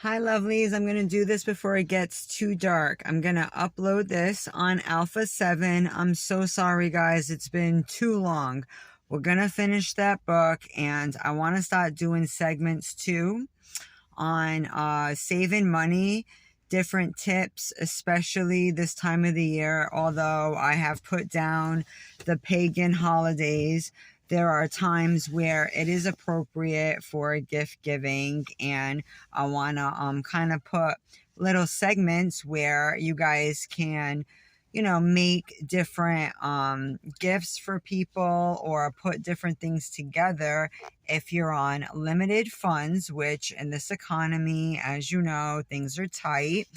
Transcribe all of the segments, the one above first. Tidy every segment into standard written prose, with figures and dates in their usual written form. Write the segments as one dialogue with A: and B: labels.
A: Hi, lovelies. I'm going to do this before it gets too dark. I'm going to upload this on Alpha 7. I'm so sorry, guys. It's been too long. We're going to finish that book, and I want to start doing segments too on saving money, different tips, especially this time of the year. Although I have put down the pagan holidays, there are times where it is appropriate for gift giving, and I want to kind of put little segments where you guys can make different gifts for people or put different things together if you're on limited funds, which in this economy, as you know, things are tight.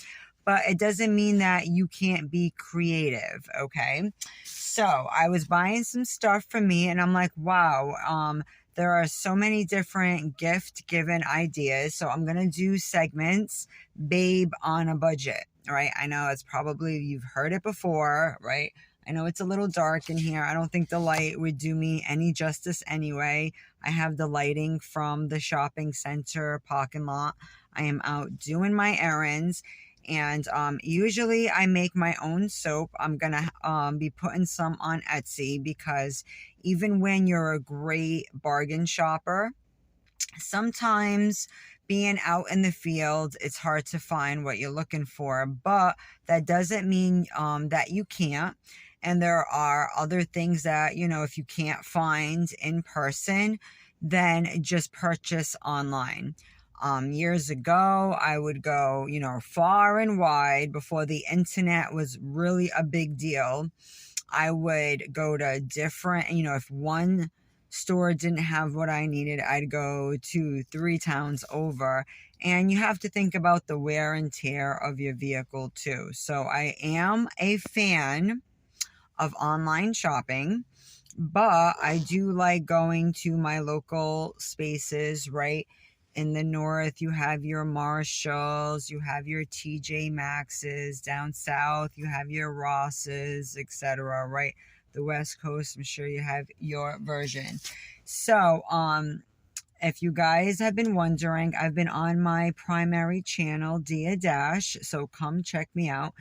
A: But it doesn't mean that you can't be creative, okay? So I was buying some stuff for me, and I'm like, wow, there are so many different gift given ideas. So I'm gonna do segments, babe on a budget, right? I know it's probably, you've heard it before, right? I know it's a little dark in here. I don't think the light would do me any justice anyway. I have the lighting from the shopping center parking lot. I am out doing my errands, and usually I make my own soap. I'm gonna be putting some on Etsy, because even when you're a great bargain shopper, sometimes being out in the field, it's hard to find what you're looking for. But that doesn't mean that you can't. And there are other things that, if you can't find in person, then just purchase online. Years ago, I would go, far and wide before the internet was really a big deal. I would go to different, if one store didn't have what I needed, I'd go 2-3 towns over. And you have to think about the wear and tear of your vehicle too. So I am a fan of online shopping, but I do like going to my local spaces, right? In the north, you have your Marshalls, you have your TJ Maxxes. Down south, you have your Rosses, etc., right? The West Coast, I'm sure you have your version. So, if you guys have been wondering, I've been on my primary channel, DianaDash, so come check me out.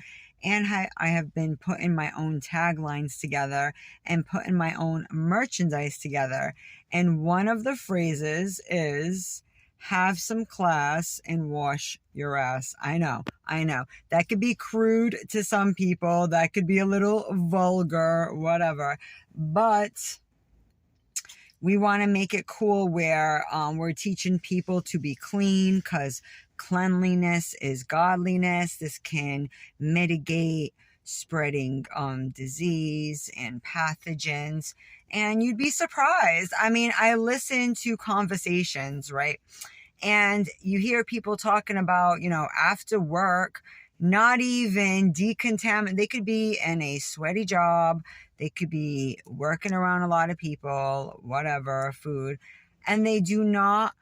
A: And I have been putting my own taglines together and putting my own merchandise together. And one of the phrases is, have some class and wash your ass. I know. That could be crude to some people. That could be a little vulgar, whatever. But we want to make it cool where we're teaching people to be clean, because cleanliness is godliness. This can mitigate spreading disease and pathogens. And you'd be surprised. I mean, I listen to conversations, right? And you hear people talking about, after work, not even decontaminate. They could be in a sweaty job. They could be working around a lot of people, whatever, food, and they do not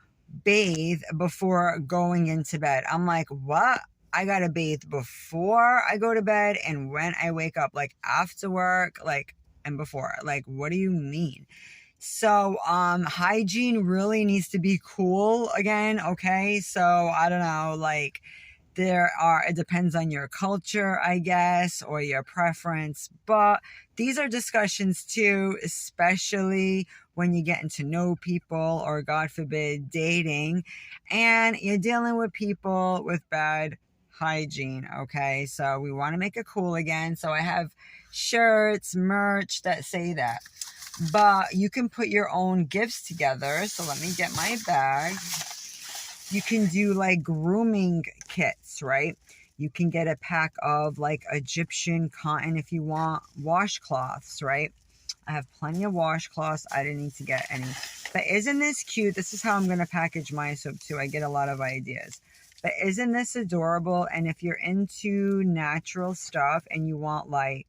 A: bathe before going into bed. I'm like, what? I gotta bathe before I go to bed and when I wake up, like after work, like, and before. Like, what do you mean? So hygiene really needs to be cool again, okay? So I don't know, like, it depends on your culture, I guess, or your preference, but these are discussions too, especially when you're getting to know people, or God forbid, dating, and you're dealing with people with bad hygiene, okay? So we want to make it cool again. So I have shirts, merch that say that. But you can put your own gifts together. So let me get my bag. You can do like grooming kits, right? You can get a pack of like Egyptian cotton if you want washcloths, right? I have plenty of washcloths. I didn't need to get any. But isn't this cute? This is how I'm going to package my soap too. I get a lot of ideas. But isn't this adorable? And if you're into natural stuff and you want like,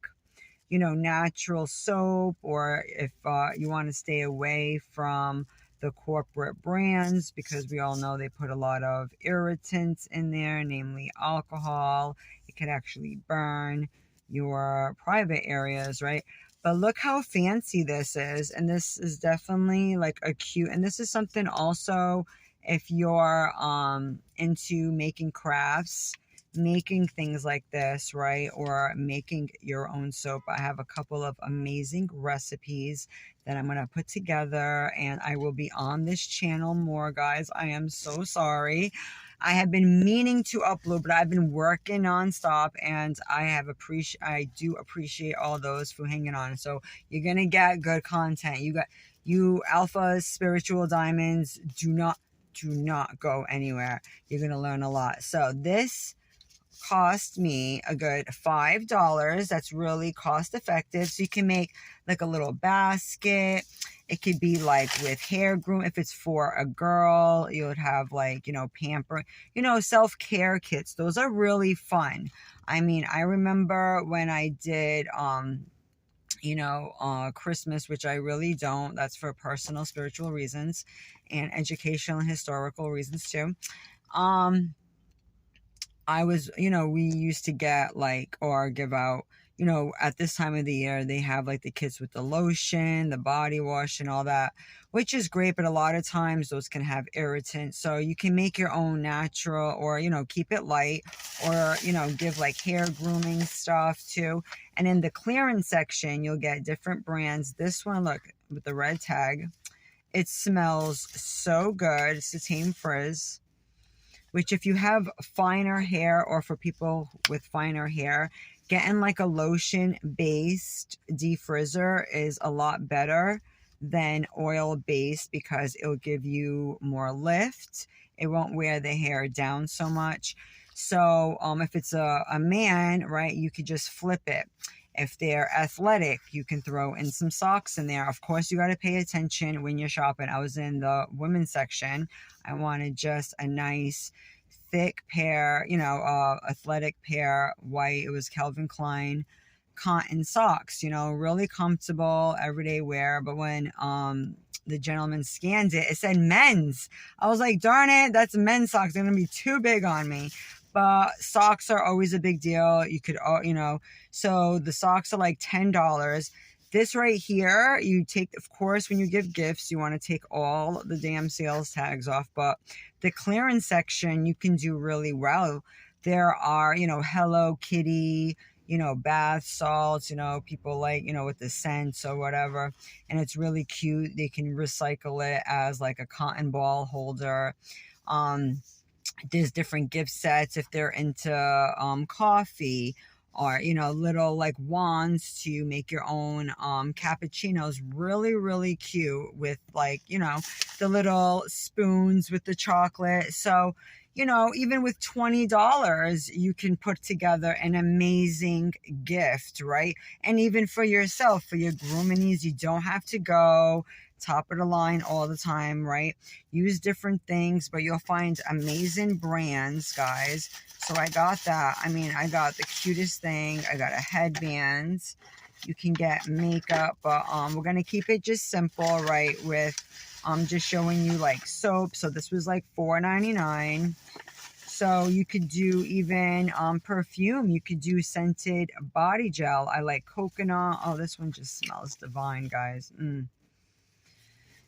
A: natural soap, or if you want to stay away from the corporate brands, because we all know they put a lot of irritants in there, namely alcohol. It could actually burn your private areas, right? But look how fancy this is. And this is definitely like a cute, and this is something also if you're into making crafts, making things like this, right? Or making your own soap. I have a couple of amazing recipes that I'm going to put together, and I will be on this channel more, guys. I am so sorry. I have been meaning to upload, but I've been working nonstop, and I do appreciate all those for hanging on. So you're going to get good content. You alpha spiritual diamonds, do not go anywhere. You're going to learn a lot. So this cost me a good $5. That's really cost effective. So you can make like a little basket. It could be like with hair groom. If it's for a girl, you would have like, pamper, self-care kits. Those are really fun. I mean, I remember when I did, Christmas, which I really don't. That's for personal spiritual reasons and educational and historical reasons too. We used to get like, or give out, at this time of the year, they have like the kits with the lotion, the body wash and all that, which is great. But a lot of times those can have irritants. So you can make your own natural, or, keep it light, or, give like hair grooming stuff too. And in the clearance section, you'll get different brands. This one, look, with the red tag, it smells so good. It's the Tame Frizz, which if you have finer hair, or for people with finer hair, getting like a lotion-based defrizzer is a lot better than oil-based, because it'll give you more lift. It won't wear the hair down so much. So if it's a man, right, you could just flip it. If they're athletic, you can throw in some socks in there. Of course, you got to pay attention when you're shopping. I was in the women's section. I wanted just a nice thick pair, athletic pair, white. It was Calvin Klein cotton socks, really comfortable everyday wear. But when the gentleman scanned it, it said men's. I was like, darn it, that's men's socks. They're gonna be too big on me. But socks are always a big deal. You could, so the socks are like $10. This right here, you take, of course, when you give gifts, you want to take all the damn sales tags off. But the clearance section, you can do really well. There are, Hello Kitty, bath salts, people like, with the scents or whatever. And it's really cute. They can recycle it as like a cotton ball holder. There's different gift sets if they're into coffee, or little like wands to make your own cappuccinos. Really, really cute, with like the little spoons with the chocolate. So even with $20, you can put together an amazing gift, right? And even for yourself, for your groominies, you don't have to go top of the line all the time, right? Use different things, but you'll find amazing brands, guys. So I got that. I mean, I got the cutest thing. I got a headband. You can get makeup, but we're gonna keep it just simple, right? With just showing you like soap. So this was like $4.99. So you could do even perfume. You could do scented body gel. I like coconut. Oh, this one just smells divine, guys.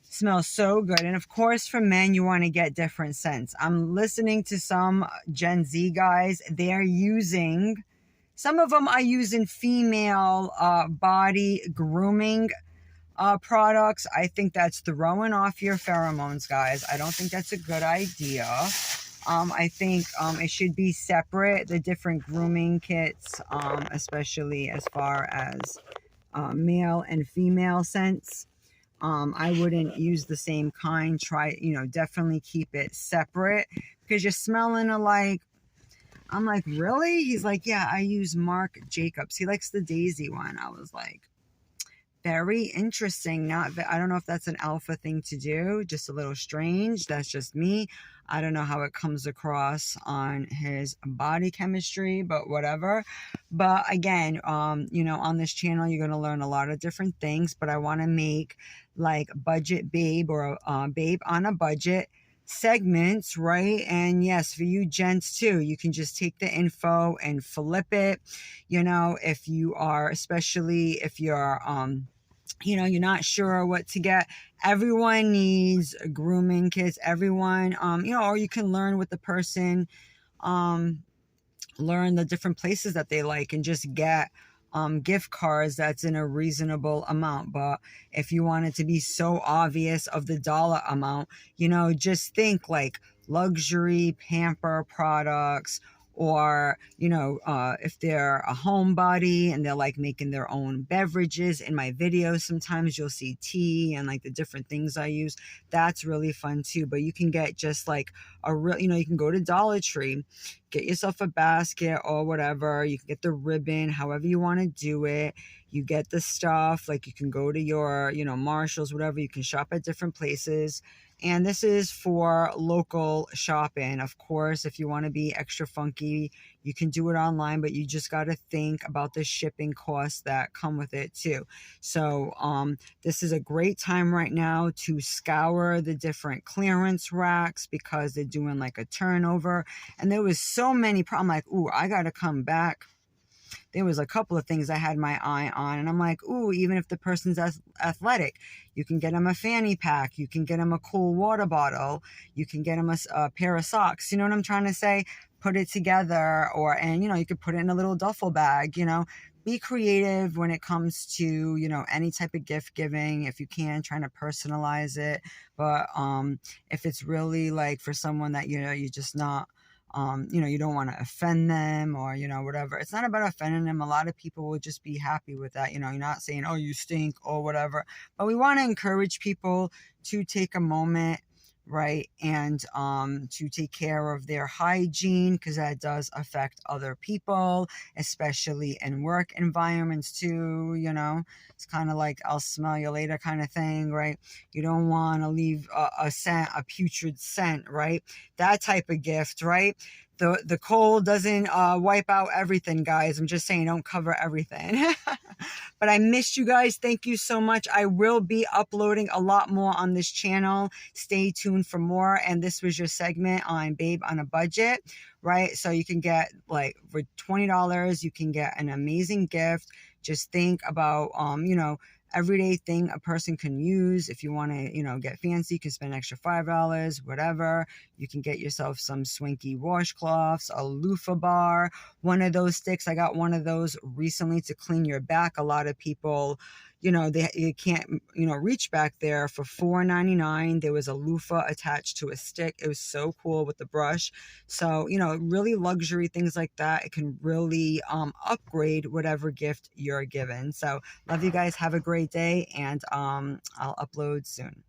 A: Smells so good. And of course, for men, you want to get different scents. I'm listening to some Gen Z guys. They're using, some of them are using female body grooming products. I think that's throwing off your pheromones, guys. I don't think that's a good idea. I think it should be separate, the different grooming kits, especially as far as male and female scents. I wouldn't use the same kind. Try, definitely keep it separate, because you're smelling alike. I'm like, really? He's like, yeah, I use Marc Jacobs. He likes the Daisy one. I was like, very interesting. I don't know if that's an alpha thing to do. Just a little strange. That's just me. I don't know how it comes across on his body chemistry, but whatever. But again, on this channel, you're going to learn a lot of different things, but I want to make like budget babe, or babe on a budget segments, right? And yes, for you gents too, you can just take the info and flip it. If you are, especially if you're you know, you're not sure what to get. Everyone needs grooming kits. Everyone, you know, or you can learn with the person, um, learn the different places that they like and just get gift cards that's in a reasonable amount. But if you want it to be so obvious of the dollar amount, you know, just think like luxury pamper products, or you know, if they're a homebody and they're like making their own beverages. In my videos sometimes you'll see tea and like the different things I use. That's really fun too. But you can get just like a real, you know, you can go to Dollar Tree, get yourself a basket or whatever. You can get the ribbon, however you want to do it. You get the stuff, like you can go to your, you know, Marshalls, whatever. You can shop at different places. And this is for local shopping. Of course, if you want to be extra funky, you can do it online, but you just got to think about the shipping costs that come with it too. So this is a great time right now to scour the different clearance racks, because they're doing like a turnover. And there was so many, I'm like, ooh, I got to come back. There was a couple of things I had my eye on, and I'm like, ooh, even if the person's athletic, you can get them a fanny pack, you can get them a cool water bottle, you can get them a pair of socks. You know what I'm trying to say? Put it together, or, and you know, you could put it in a little duffel bag, you know. Be creative when it comes to, you know, any type of gift giving, if you can, trying to personalize it. But if it's really like for someone that, you know, you're just not, you know, you don't want to offend them, or, you know, whatever. It's not about offending them. A lot of people will just be happy with that. You know, you're not saying, oh, you stink or whatever. But we want to encourage people to take a moment, right, and to take care of their hygiene, because that does affect other people, especially in work environments too. You know, it's kind of like I'll smell you later kind of thing, right? You don't want to leave a scent, a putrid scent, right? That type of gift, right? The cold doesn't wipe out everything, guys. I'm just saying, don't cover everything. But I missed you guys. Thank you so much. I will be uploading a lot more on this channel. Stay tuned for more. And this was your segment on Babe on a Budget, right? So you can get, like, for $20, you can get an amazing gift. Just think about, you know, everyday thing a person can use. If you want to, you know, get fancy, you can spend an extra $5, whatever. You can get yourself some swanky washcloths, a loofah bar, one of those sticks. I got one of those recently to clean your back. A lot of people, you know, they can't, you know, reach back there. For $4.99, there was a loofah attached to a stick. It was so cool with the brush. So, you know, really luxury things like that. It can really upgrade whatever gift you're given. So love you guys. Have a great day, and I'll upload soon.